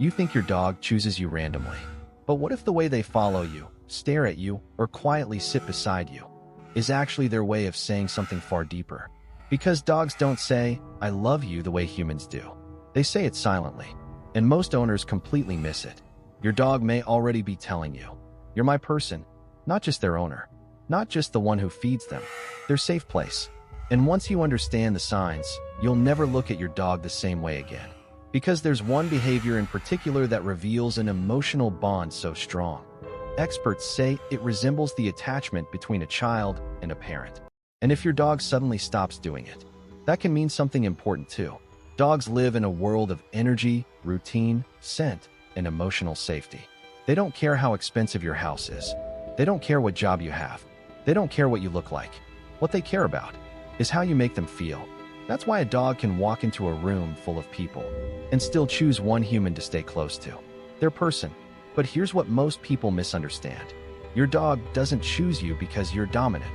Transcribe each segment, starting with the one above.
You think your dog chooses you randomly. But what if the way they follow you, stare at you, or quietly sit beside you is actually their way of saying something far deeper? Because dogs don't say, "I love you," the way humans do. They say it silently, and most owners completely miss it. Your dog may already be telling you, "You're my person," not just their owner, not just the one who feeds them, their safe place. And once you understand the signs, you'll never look at your dog the same way again. Because there's one behavior in particular that reveals an emotional bond so strong. Experts say it resembles the attachment between a child and a parent. And if your dog suddenly stops doing it, that can mean something important too. Dogs live in a world of energy, routine, scent, and emotional safety. They don't care how expensive your house is. They don't care what job you have. They don't care what you look like. What they care about is how you make them feel. That's why a dog can walk into a room full of people and still choose one human to stay close to, their person. But here's what most people misunderstand. Your dog doesn't choose you because you're dominant,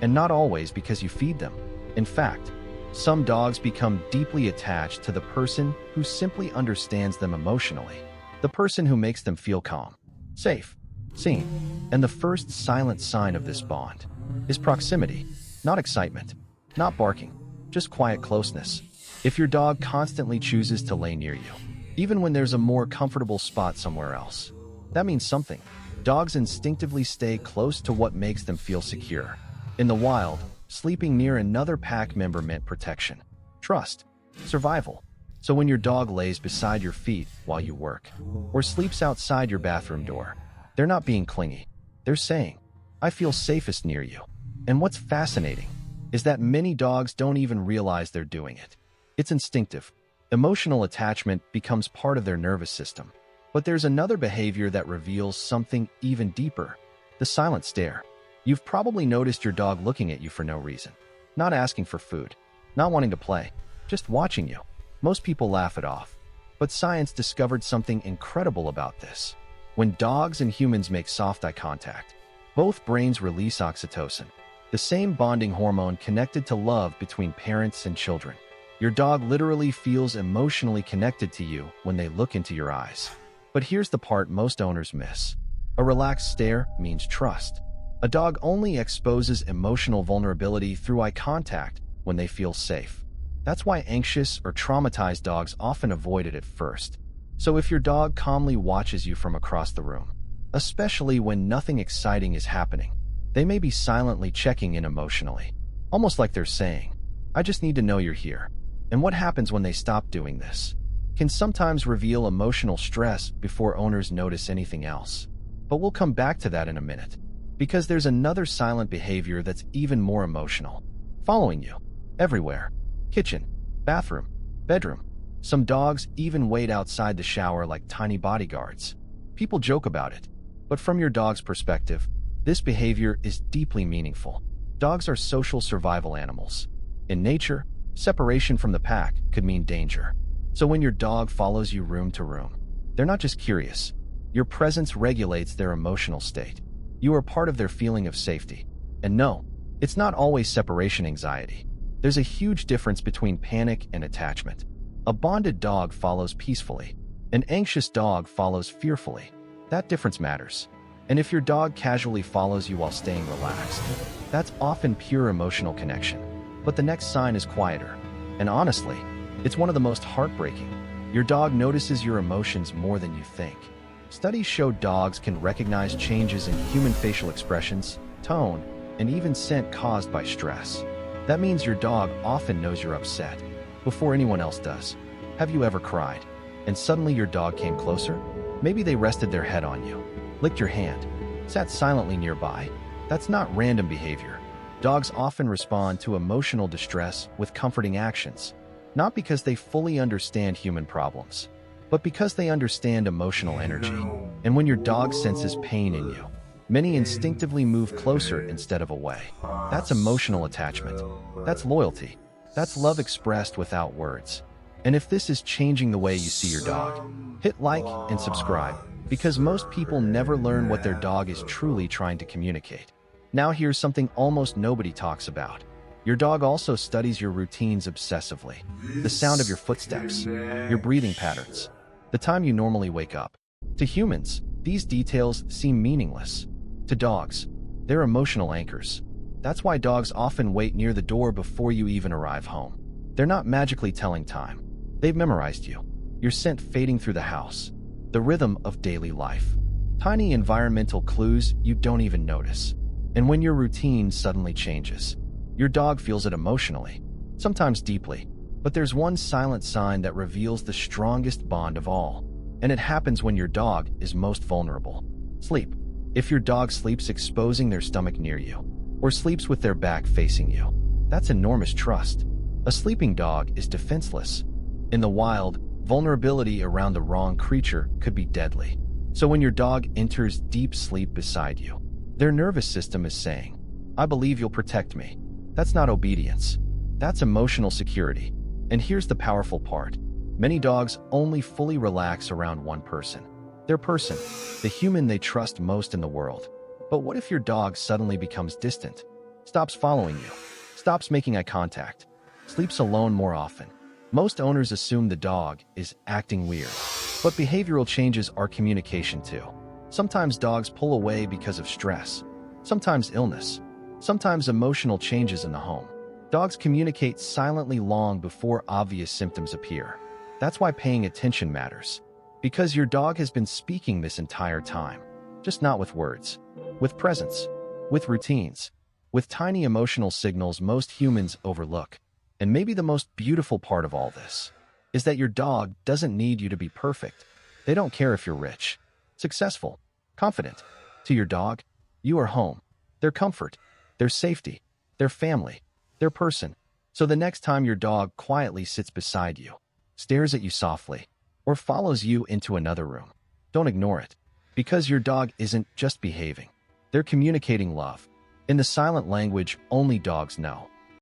and not always because you feed them. In fact, some dogs become deeply attached to the person who simply understands them emotionally, the person who makes them feel calm, safe, seen. And the first silent sign of this bond is proximity, not excitement, not barking, just quiet closeness. If your dog constantly chooses to lay near you, even when there's a more comfortable spot somewhere else, that means something. Dogs instinctively stay close to what makes them feel secure. In the wild, sleeping near another pack member meant protection, trust, survival. So when your dog lays beside your feet while you work, or sleeps outside your bathroom door, they're not being clingy. They're saying, "I feel safest near you." And what's fascinating is that many dogs don't even realize they're doing it. It's instinctive. Emotional attachment becomes part of their nervous system. But there's another behavior that reveals something even deeper: the silent stare. You've probably noticed your dog looking at you for no reason, not asking for food, not wanting to play, just watching you. Most people laugh it off. But science discovered something incredible about this. When dogs and humans make soft eye contact, both brains release oxytocin, the same bonding hormone connected to love between parents and children. Your dog literally feels emotionally connected to you when they look into your eyes. But here's the part most owners miss. A relaxed stare means trust. A dog only exposes emotional vulnerability through eye contact when they feel safe. That's why anxious or traumatized dogs often avoid it at first. So if your dog calmly watches you from across the room, especially when nothing exciting is happening, they may be silently checking in emotionally, almost like they're saying, "I just need to know you're here." And what happens when they stop doing this can sometimes reveal emotional stress before owners notice anything else. But we'll come back to that in a minute, because there's another silent behavior that's even more emotional. Following you, everywhere. Kitchen, bathroom, bedroom. Some dogs even wait outside the shower like tiny bodyguards. People joke about it, but from your dog's perspective, this behavior is deeply meaningful. Dogs are social survival animals. In nature, separation from the pack could mean danger. So when your dog follows you room to room, they're not just curious. Your presence regulates their emotional state. You are part of their feeling of safety. And no, it's not always separation anxiety. There's a huge difference between panic and attachment. A bonded dog follows peacefully. An anxious dog follows fearfully. That difference matters. And if your dog casually follows you while staying relaxed, that's often pure emotional connection. But the next sign is quieter. And honestly, it's one of the most heartbreaking. Your dog notices your emotions more than you think. Studies show dogs can recognize changes in human facial expressions, tone, and even scent caused by stress. That means your dog often knows you're upset before anyone else does. Have you ever cried, and suddenly your dog came closer? Maybe they rested their head on you, licked your hand, sat silently nearby. That's not random behavior. Dogs often respond to emotional distress with comforting actions, not because they fully understand human problems, but because they understand emotional energy. And when your dog senses pain in you, many instinctively move closer instead of away. That's emotional attachment. That's loyalty. That's love expressed without words. And if this is changing the way you see your dog, hit like and subscribe, because most people never learn what their dog is truly trying to communicate. Now here's something almost nobody talks about. Your dog also studies your routines obsessively. The sound of your footsteps, your breathing patterns, the time you normally wake up. To humans, these details seem meaningless. To dogs, they're emotional anchors. That's why dogs often wait near the door before you even arrive home. They're not magically telling time. They've memorized you, your scent fading through the house, the rhythm of daily life. Tiny environmental clues you don't even notice. And when your routine suddenly changes, your dog feels it emotionally, sometimes deeply. But there's one silent sign that reveals the strongest bond of all. And it happens when your dog is most vulnerable. Sleep. If your dog sleeps exposing their stomach near you, or sleeps with their back facing you, that's enormous trust. A sleeping dog is defenseless. In the wild, vulnerability around the wrong creature could be deadly. So when your dog enters deep sleep beside you, their nervous system is saying, "I believe you'll protect me." That's not obedience. That's emotional security. And here's the powerful part. Many dogs only fully relax around one person. Their person, the human they trust most in the world. But what if your dog suddenly becomes distant, stops following you, stops making eye contact, sleeps alone more often? Most owners assume the dog is acting weird. But behavioral changes are communication too. Sometimes dogs pull away because of stress, sometimes illness, sometimes emotional changes in the home. Dogs communicate silently long before obvious symptoms appear. That's why paying attention matters. Because your dog has been speaking this entire time, just not with words, with presence, with routines, with tiny emotional signals most humans overlook. And maybe the most beautiful part of all this is that your dog doesn't need you to be perfect. They don't care if you're rich, successful, confident. To your dog, you are home, their comfort, their safety, their family, their person. So the next time your dog quietly sits beside you, stares at you softly, or follows you into another room, don't ignore it. Because your dog isn't just behaving. They're communicating love in the silent language only dogs know.